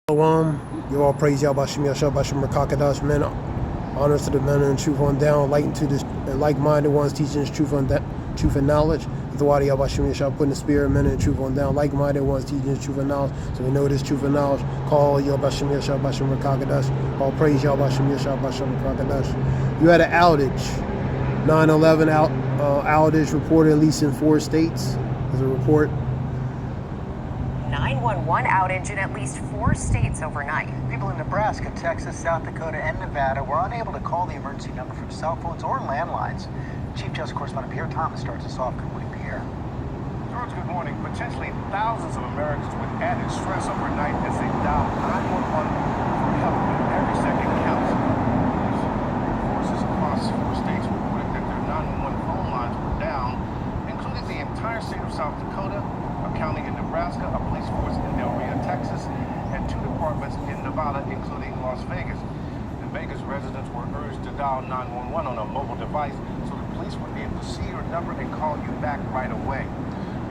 Give all praise Yahbashim Yashab Bashim Rakakadash, men, honors to the men and truth on down, light to the like-minded ones, teaching us truth and knowledge. The Wadi Yahbashim Yashab, putting the spirit, men and truth on down, like-minded ones, teaching us truth and knowledge. So we know this truth and knowledge. Call Yahbashim Yashab Bashim Rakakadash. All praise Yahbashim Yashab Bashim Rakakadash. You had an outage, 9/11 outage reported at least in 4 states. There's a report. 911 outage in at least 4 states overnight. People in Nebraska, Texas, South Dakota, and Nevada were unable to call the emergency number from cell phones or landlines. Chief Justice Correspondent Pierre Thomas starts us off. Good morning, Pierre. George, good morning. Potentially thousands of Americans with added stress overnight as they dial 911 for help when every second counts. Forces across 4 states reported that their 911 phone lines were down, including the entire state of South Dakota, a county in Nebraska, a police force in Del Rio, Texas, and 2 departments in Nevada, including Las Vegas. In Vegas, residents were urged to dial 911 on a mobile device so the police would be able to see your number and call you back right away.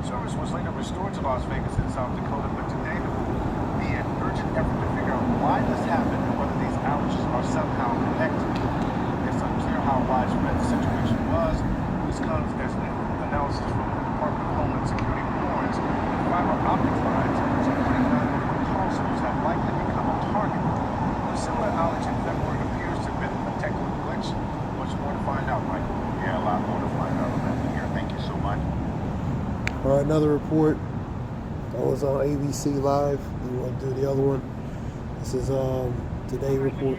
Service was later restored to Las Vegas and South Dakota, but today there will be an urgent effort to figure out why this happened and whether these outages are somehow connected. It's unclear how widespread the situation was. This comes as new analysis from the Department of Homeland Security warns that fiber optic lines supporting 911 call centers have likely become a target. A similar outage in February appears to have been a technical glitch. Much more to find out, Michael. Yeah, a lot more to find out on that here. Thank you so much. All right, another report that was on ABC Live. You want to do the other one? This is Today report.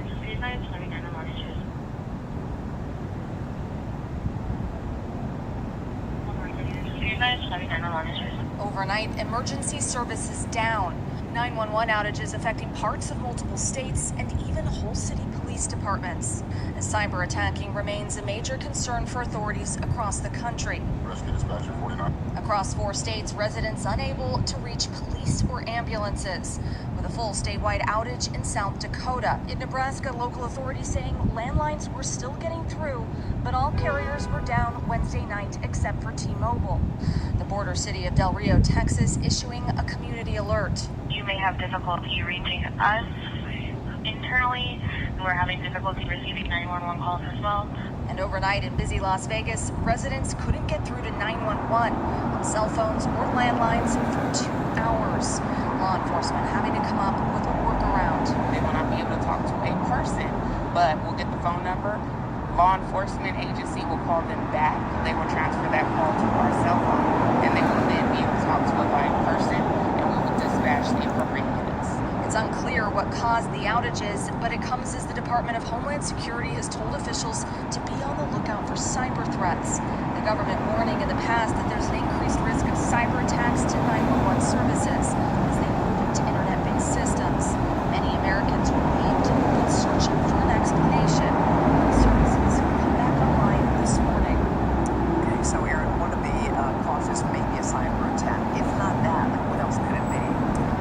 Overnight, emergency services down. 911 outages affecting parts of multiple states and even whole city police departments. As cyber attacking remains a major concern for authorities across the country. Rescue dispatcher 49. Across 4 states, residents unable to reach police or ambulances, with a full statewide outage in South Dakota. In Nebraska, local authorities saying landlines were still getting through, but all carriers were down Wednesday night except for T-Mobile. The border city of Del Rio, Texas, issuing a community alert. You may have difficulty reaching us internally, and we're having difficulty receiving 911 calls as well. And overnight in busy Las Vegas, residents couldn't get through to 911 on cell phones or landlines for 2 hours. Law enforcement having to come up with a workaround. They will not be able to talk to a person, but we'll get the phone number. Law enforcement agency will call them back. They will transfer that call to our cell phone, and they will then be able to talk to a live person, and we will dispatch the appropriate units. It's unclear what caused the outages, but it comes as the Department of Homeland Security has told officials to be on the lookout for cyber threats. The government warning in the past that there's an increased risk of cyber attacks to 911 services as they move into internet-based systems. Many Americans relieved but searching for an explanation. Services come back online this morning. Okay, so Aaron, want to be cautious, maybe a cyber attack. If not that, what else could it be?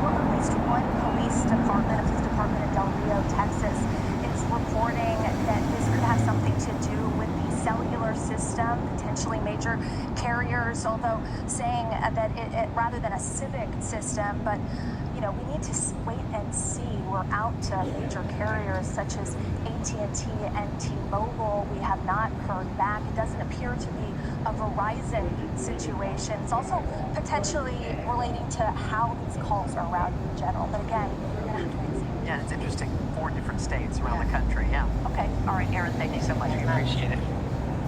Well, at least one police department in Del Rio, Texas, is reporting that this could have something to do with the cellular system, potentially major carriers, although saying that it rather than a civic system, but we need to wait and see. We're out to major carriers such as AT&T and T-Mobile. We have not heard back. It doesn't appear to be a Verizon situation. It's also potentially relating to how these calls are routed in general. But again, we're going to have to wait and see. Yeah, it's interesting. 4 different states around the country, yeah. Okay. All right, Aaron, thank you so much. We appreciate it.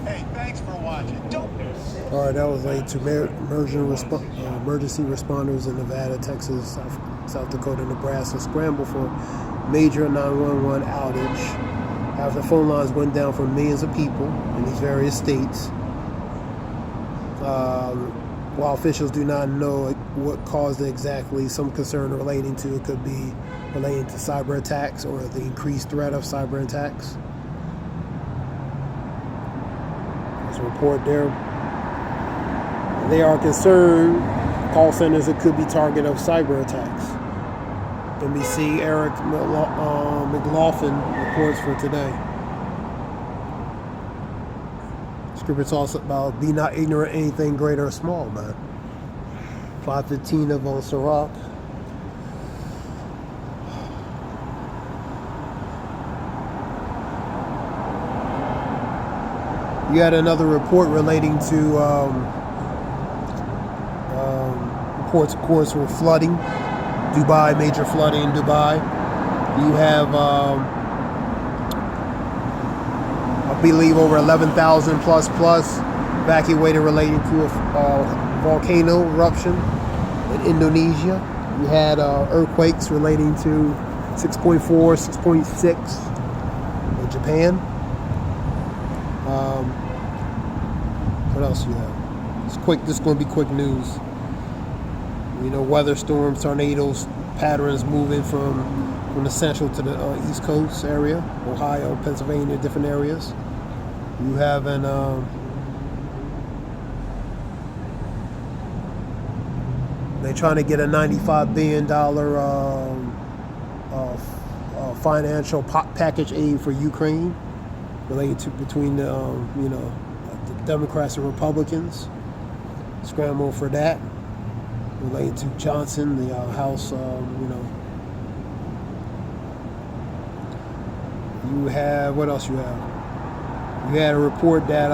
Hey, thanks for watching. All right, that was late to emergency responders in Nevada, Texas, South Dakota, Nebraska scramble for major 911 outage after phone lines went down for millions of people in these various states. While officials do not know what caused it exactly, some concern relating to it could be relating to cyber attacks or the increased threat of cyber attacks. There's a report there. They are concerned call centers that could be target of cyber attacks. NBC Eric McLaughlin reports for today. Scripture talks about be not ignorant of anything great or small, man. 5:15 of on Sirach. You had another report relating to reports, of course, were flooding. Dubai, major flooding in Dubai. You have, I believe, over 11,000 plus evacuated relating to a volcano eruption in Indonesia. You had earthquakes relating to 6.4, 6.6 in Japan. What else you have? It's quick. This is going to be quick news. You know, weather storms, tornadoes, patterns moving from the central to the east coast area, Ohio, Pennsylvania, different areas. You have an they're trying to get a $95 billion financial package aid for Ukraine, related to between the the Democrats and Republicans. Scramble for that. Related to Johnson, the House, You have, what else you have? You had a report that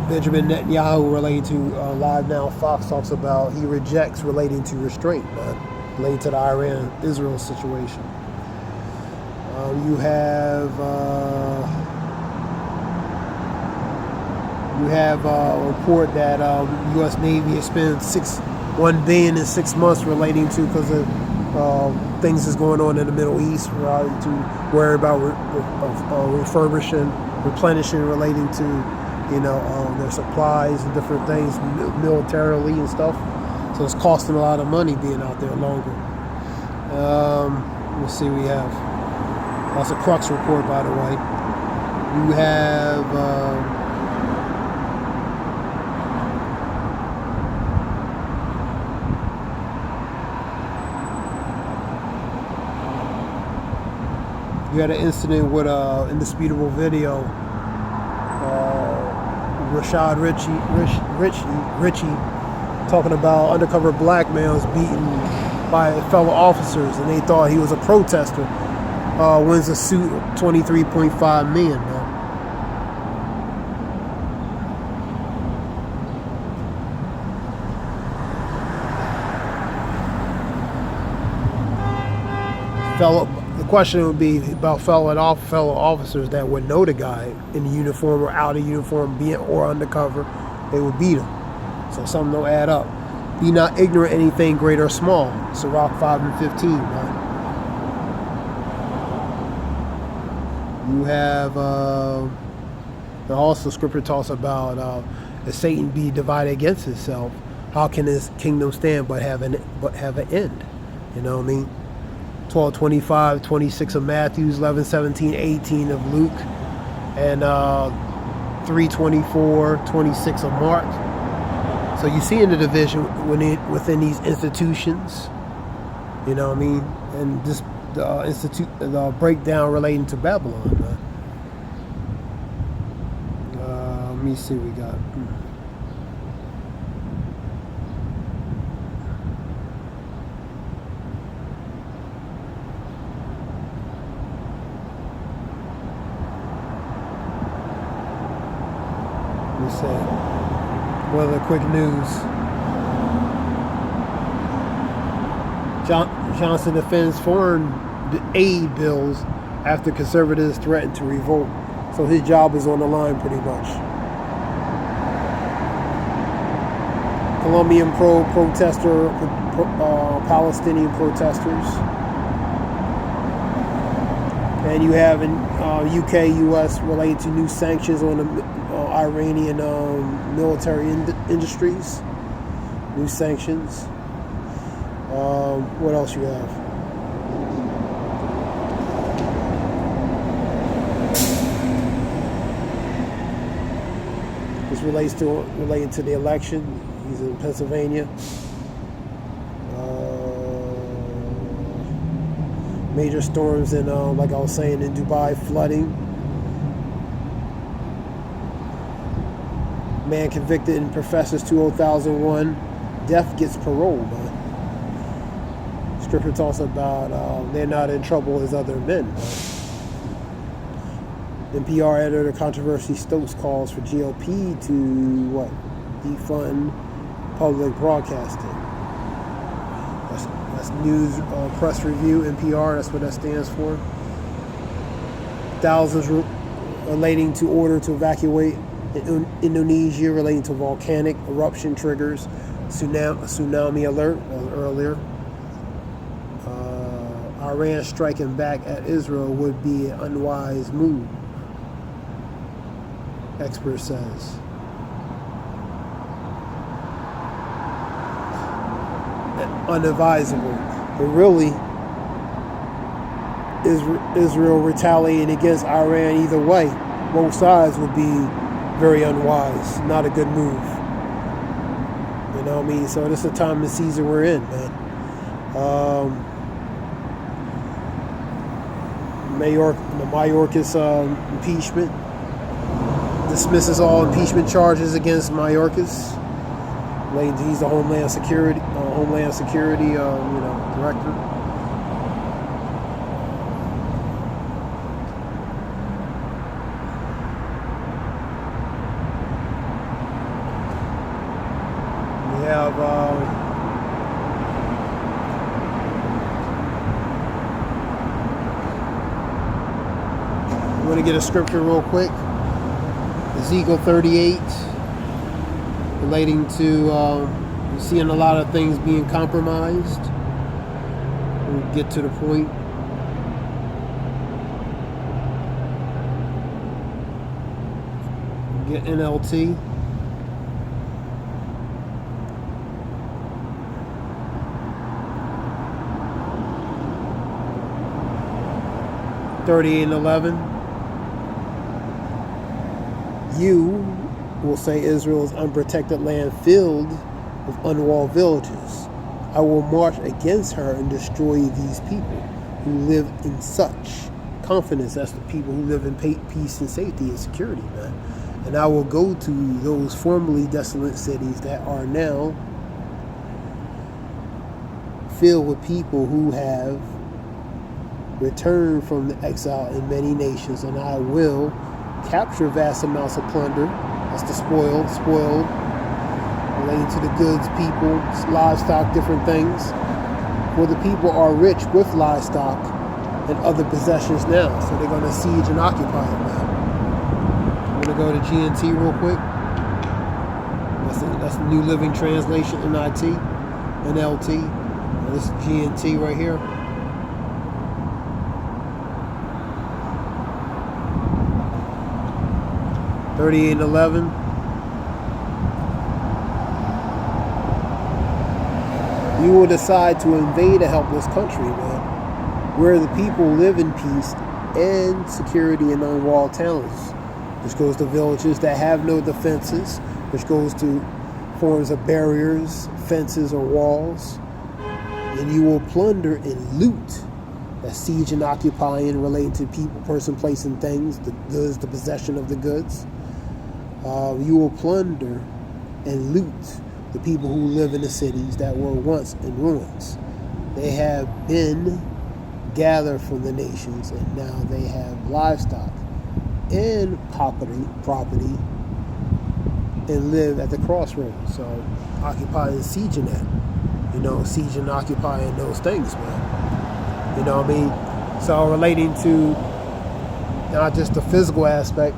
Benjamin Netanyahu, relating to Live Now Fox, talks about he rejects relating to restraint, relating to the Iran-Israel situation. You have a report that U.S. Navy has spent $1 billion in 6 months relating to, because of things that's going on in the Middle East, relating to worry about replenishing relating to their supplies and different things militarily and stuff. So it's costing a lot of money being out there longer. Let's see, we have, that's a Crux report, by the way. You have you had an incident with indisputable video. Rashad Ritchie talking about undercover black man was beaten by fellow officers, and they thought he was a protester. Wins a suit, $23.5 million. The question would be about fellow officers that would know the guy in the uniform or out of uniform, being or undercover. They would beat him. So something don't add up. Be not ignorant anything great or small. Sirach 5:15. Right? You have also scripture talks about if Satan be divided against himself, how can his kingdom stand but have an end? You know what I mean? 12:25, 26 of Matthew, 11:17, 18 of Luke, and 3:24, 26 of Mark. So you see in the division within these institutions, you know what I mean, and this the breakdown relating to Babylon. Let me see what we got. Well, the quick news. Johnson defends foreign aid bills after conservatives threaten to revolt. So his job is on the line pretty much. Colombian protester, Palestinian protesters. And you have in UK, US related to new sanctions on the Iranian military industries. New sanctions. What else you have? This relating to the election. He's in Pennsylvania. Major storms in, like I was saying, in Dubai, flooding. Man convicted in Professors 2001. Death gets parole, man. Scripture talks about they're not in trouble as other men. NPR editor controversy stokes calls for GOP to defund public broadcasting. That's news press review, NPR, that's what that stands for. Thousands relating to order to evacuate in Indonesia relating to volcanic eruption triggers tsunami alert earlier. Iran striking back at Israel would be an unwise move, expert says. Unadvisable, but really Israel retaliating against Iran either way, both sides would be very unwise, not a good move. You know what I mean? So this is the time and season we're in, man. Mayorkas impeachment dismisses all impeachment charges against Mayorkas. He's the Homeland Security director. We have I'm going to get a scripture real quick. Ezekiel 38, relating to seeing a lot of things being compromised. We'll get to the point. Get NLT. (38:11). You will say Israel's unprotected land filled with unwalled villages. I will march against her and destroy these people who live in such confidence. That's the people who live in peace and safety and security, man. And I will go to those formerly desolate cities that are now filled with people who have returned from the exile in many nations, and I will capture vast amounts of plunder. That's the spoil relating to the goods, people, livestock, different things. For the people are rich with livestock and other possessions now, so they're going to siege and occupy it now. I'm going to go to GNT real quick. That's the New Living Translation, NLT. And this is GNT right here. (38:11). You will decide to invade a helpless country, man, where the people live in peace and security in unwalled towns, which goes to villages that have no defenses, which goes to forms of barriers, fences, or walls. And you will plunder and loot. That's siege and occupying, relating to people, person, place, and things, the goods, the possession of the goods. You will plunder and loot the people who live in the cities that were once in ruins. They have been gathered from the nations, and now they have livestock and property and live at the crossroads. So occupying and sieging that. Sieging and occupying those things, man. You know what I mean? So relating to not just the physical aspect,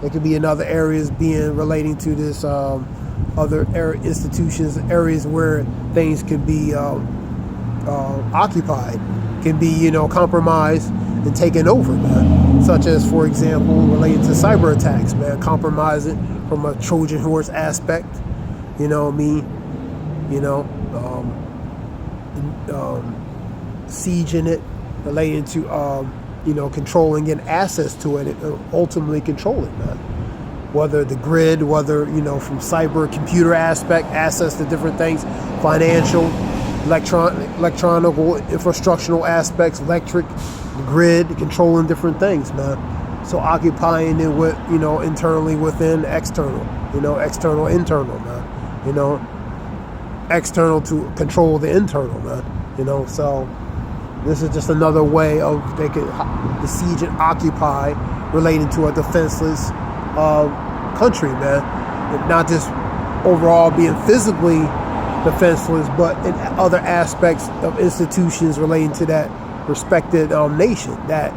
it could be in other areas being relating to this other institutions, areas where things can be occupied, can be, compromised and taken over, man. Such as, for example, relating to cyber attacks, man, compromising from a Trojan horse aspect, you know what I mean? Sieging it, relating to, controlling and access to it, and ultimately control it, man. Whether the grid, whether, from cyber computer aspect, access to different things, financial, electronic, infrastructural aspects, electric, the grid, controlling different things, man. So occupying it with, internally, within, external, external, internal, man. External to control the internal, man. So This is just another way of they could besiege and occupy relating to a defenseless country, man. And not just overall being physically defenseless, but in other aspects of institutions relating to that respected nation that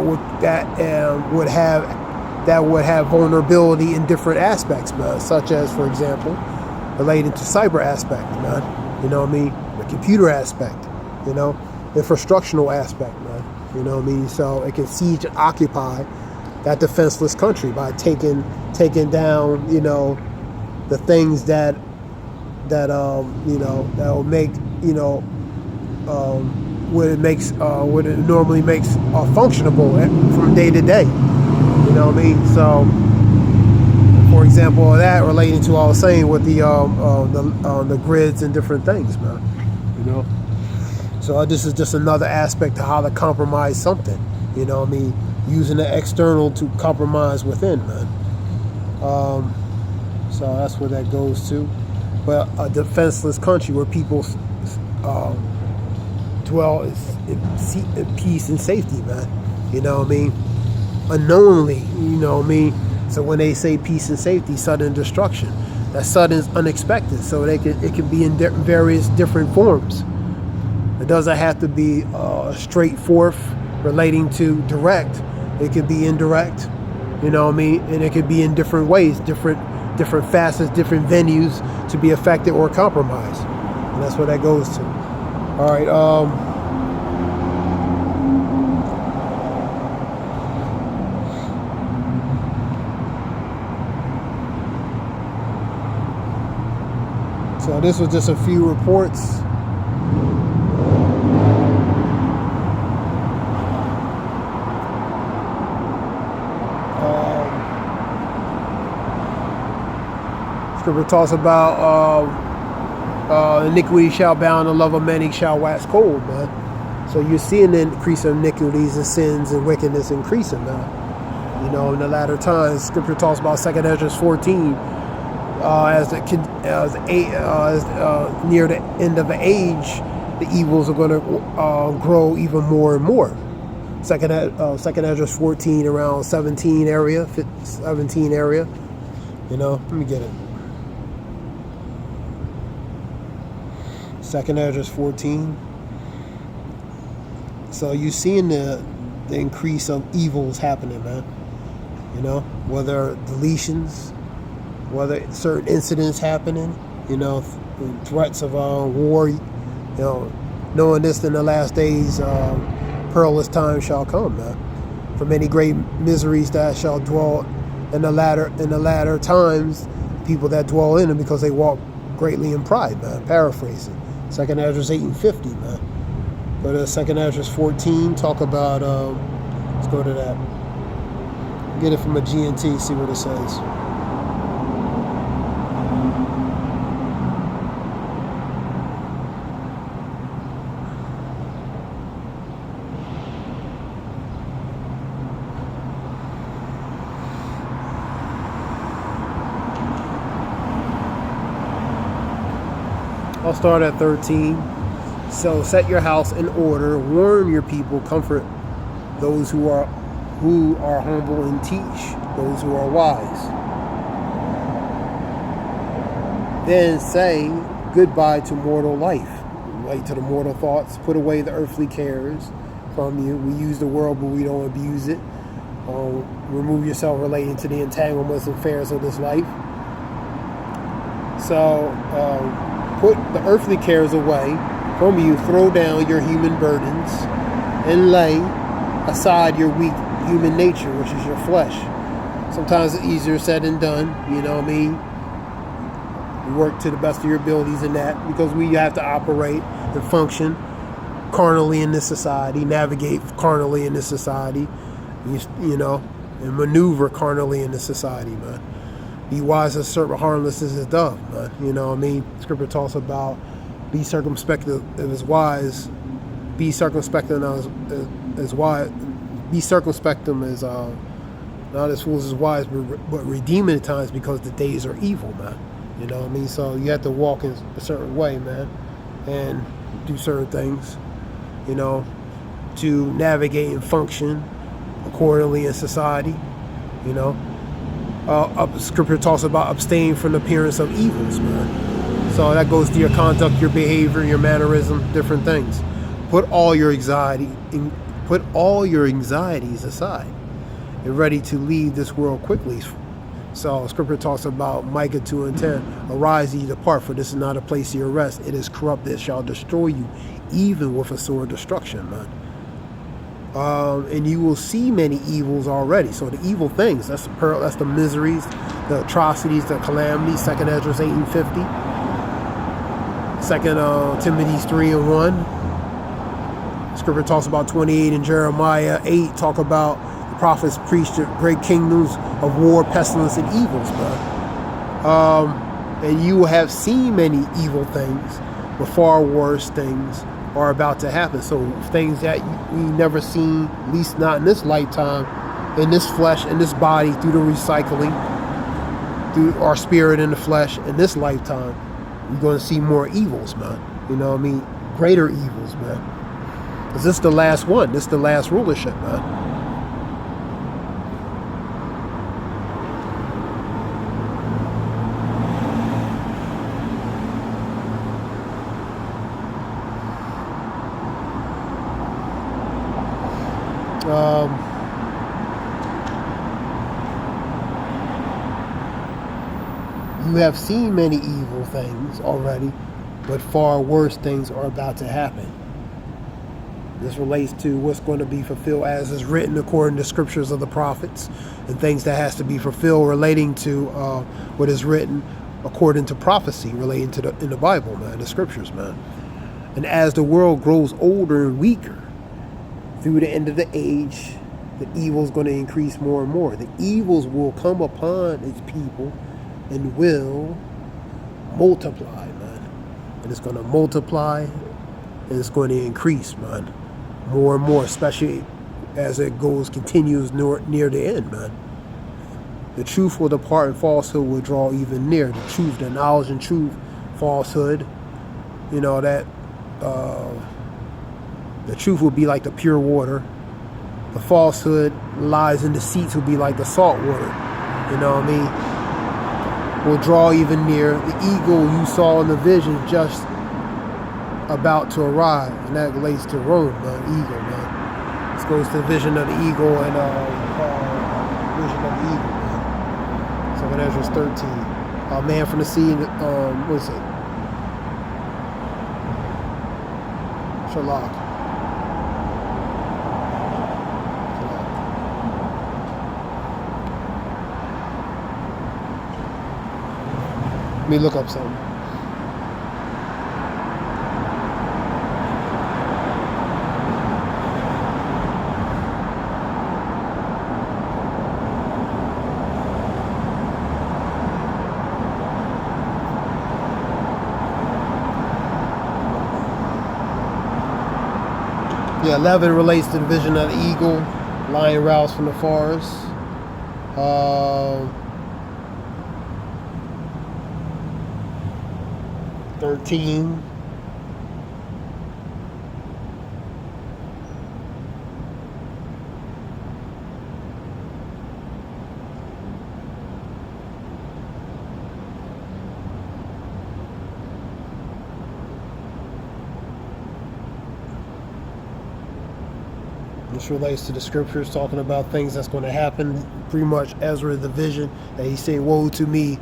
would have vulnerability in different aspects, man. Such as, for example, relating to cyber aspect, man. You know what I mean? The computer aspect, you know, infrastructural aspect, man. You know what I mean? So it can siege and occupy that defenseless country by taking down, you know, the things that you know, that will make, you know, what it normally makes functionable from day to day. You know what I mean? So, for example, of that relating to what I was saying with the grids and different things, man. You know, so this is just another aspect of how to compromise something. You know what I mean? Using the external to compromise within, man. So that's where that goes to. But a defenseless country where people dwell in peace and safety, man. You know what I mean? Unknowingly, you know what I mean? So when they say peace and safety, sudden destruction, that sudden is unexpected. So it can be in various different forms. It doesn't have to be straightforward relating to direct. It could be indirect, you know what I mean? And it could be in different ways, different facets, different venues to be affected or compromised. And that's where that goes to. All right. So this was just a few reports. Scripture talks about iniquity shall abound, the love of many shall wax cold, man. So you're seeing the increase of iniquities and sins and wickedness increasing, man. You know, in the latter times, Scripture talks about 2 Outages 14, near the end of the age, the evils are going to grow even more and more. 2 Outages 14, around 17 area. You know, let me get it. 2 Outages 14. So you're seeing the increase of evils happening, man. You know, whether deletions, whether certain incidents happening, you know, threats of war, you know, knowing this in the last days, perilous times shall come, man. For many great miseries that shall dwell in the latter times, people that dwell in them because they walk greatly in pride, man. Paraphrasing. 2 Outages 8 and 50, man. Go to 2 Outages 14, talk about, let's go to that. Get it from a GNT, see what it says. I'll start at 13. So set your house in order, warn your people, comfort those who are humble, and teach those who are wise. Then say goodbye to mortal life, like to the mortal thoughts. Put away the earthly cares from you. We use the world, but we don't abuse it. Remove yourself relating to the entanglements and affairs of this life. So put the earthly cares away from you. Throw down your human burdens and lay aside your weak human nature, which is your flesh. Sometimes it's easier said than done, you know what I mean? You work to the best of your abilities in that, because we have to operate and function carnally in this society, navigate carnally in this society, you know, and maneuver carnally in this society, man. Be wise as a serpent, harmless as a dove, man. You know what I mean? Scripture talks about be circumspect as wise, be circumspect as wise, be circumspect as not as fools as wise, but redeeming at times, because the days are evil, man. You know what I mean? So you have to walk in a certain way, man, and do certain things. you know, to navigate and function accordingly in society, you know. Scripture talks about abstain from the appearance of evils, man. So that goes to your conduct, your behavior, your mannerism, different things. Put all your anxiety, put all your anxieties aside, and ready to leave this world quickly. So Scripture talks about Micah 2:10. Arise, ye depart, for this is not a place of your rest. It is corrupt, it shall destroy you, even with a sword of destruction, man. And you will see many evils already. So the evil things, that's the miseries, the atrocities, the calamities. 2 Ezra 8:50. 2 Timothy 3:1. Scripture talks about 28 in Jeremiah 8. Talk about the prophets preached the great kingdoms of war, pestilence, and evils, bro. And you have seen many evil things, but far worse things are about to happen. So things that we never seen, at least not in this lifetime, in this flesh, in this body, through the recycling, through our spirit in the flesh, in this lifetime, we're going to see more evils, man. You know what I mean? Greater evils, man. Because this is the last one. This is the last rulership, man. You have seen many evil things already, but far worse things are about to happen. This relates to what's going to be fulfilled as is written according to scriptures of the prophets, and things that has to be fulfilled relating to what is written according to prophecy relating to in the Bible, man, the scriptures, man. And as the world grows older and weaker through the end of the age, the evil is going to increase more and more. The evils will come upon its people and will multiply, man. And it's going to multiply and it's going to increase, man. More and more, especially as it continues near the end, man. The truth will depart and falsehood will draw even near. The truth, the knowledge and truth, falsehood, you know, that the truth will be like the pure water. The falsehood, lies and deceits will be like the salt water. You know what I mean? Will draw even near. The eagle you saw in the vision just about to arrive, and that relates to Rome, man. Eagle, man. This goes to the vision of the eagle and vision of the eagle, man. So in Ezra 13, a man from the sea, what is it? Shalak. Let me look up something. Yeah, 11 relates to the vision of the eagle, lion roused from the forest. 13. This relates to the scriptures talking about things that's going to happen. Pretty much Ezra, the vision that he said, "Woe to me,"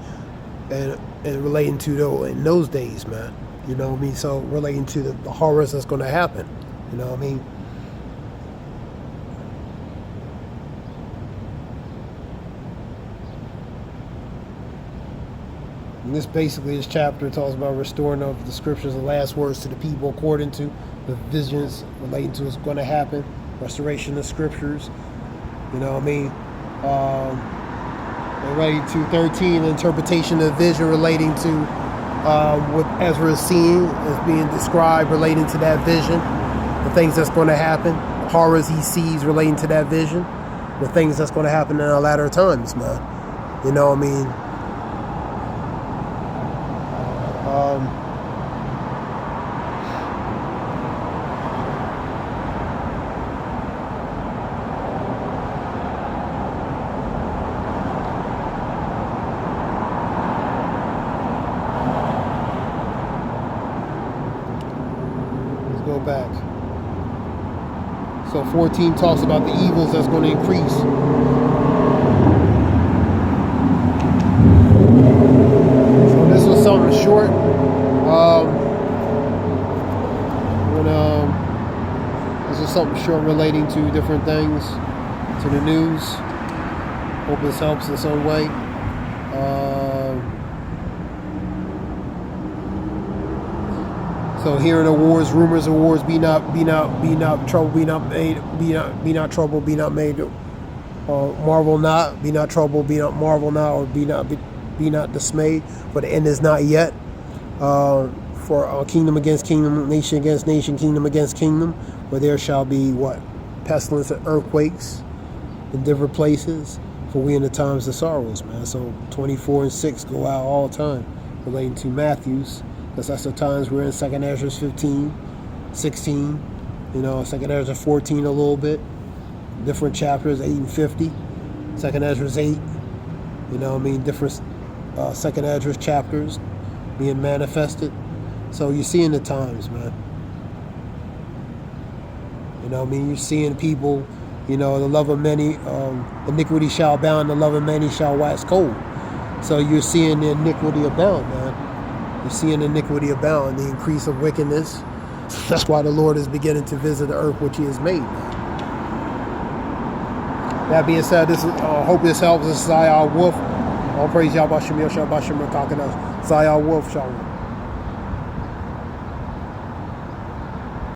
and relating to in those days, man. You know what I mean? So relating to the horrors that's going to happen. You know what I mean? And this chapter talks about restoring of the scriptures, the last words to the people according to the visions relating to what's going to happen. Restoration of scriptures, you know what I mean? Relating to 13, interpretation of vision relating to what Ezra is seeing as being described relating to that vision, the things that's going to happen, horrors he sees relating to that vision, the things that's going to happen in our latter times, man. You know what I mean? go back. So 14 talks about the evils that's going to increase. So this was something short. This is something short relating to different things, to the news. Hope this helps in some way. So hearing of wars, rumors of wars, be not trouble, be not trouble, be not made, marvel not, be not trouble, be not marvel not, or be not dismayed, for the end is not yet. For kingdom against kingdom, nation against nation, kingdom against kingdom, where there shall be what? Pestilence and earthquakes in different places, for we in the times of sorrows, man. So 24 and 6 go out all the time, relating to Matthew's, because that's the times we're in. 2nd Ezra 15, 16, 2nd Ezra 14 a little bit, different chapters, 8 and 50, 2nd Ezra's 8, different 2nd Ezra chapters being manifested. So you're seeing the times, man. You're seeing people, the love of many, iniquity shall abound, the love of many shall wax cold. So you're seeing the iniquity abound, man. You're seeing iniquity abound, the increase of wickedness. That's why the Lord is beginning to visit the earth which he has made, man. That being said, this is, hope this helps. This is Zayah Wolf. All praise Yahweh Shem Yahweh Shem Rakakadas. Zayah Wolf, Shalom.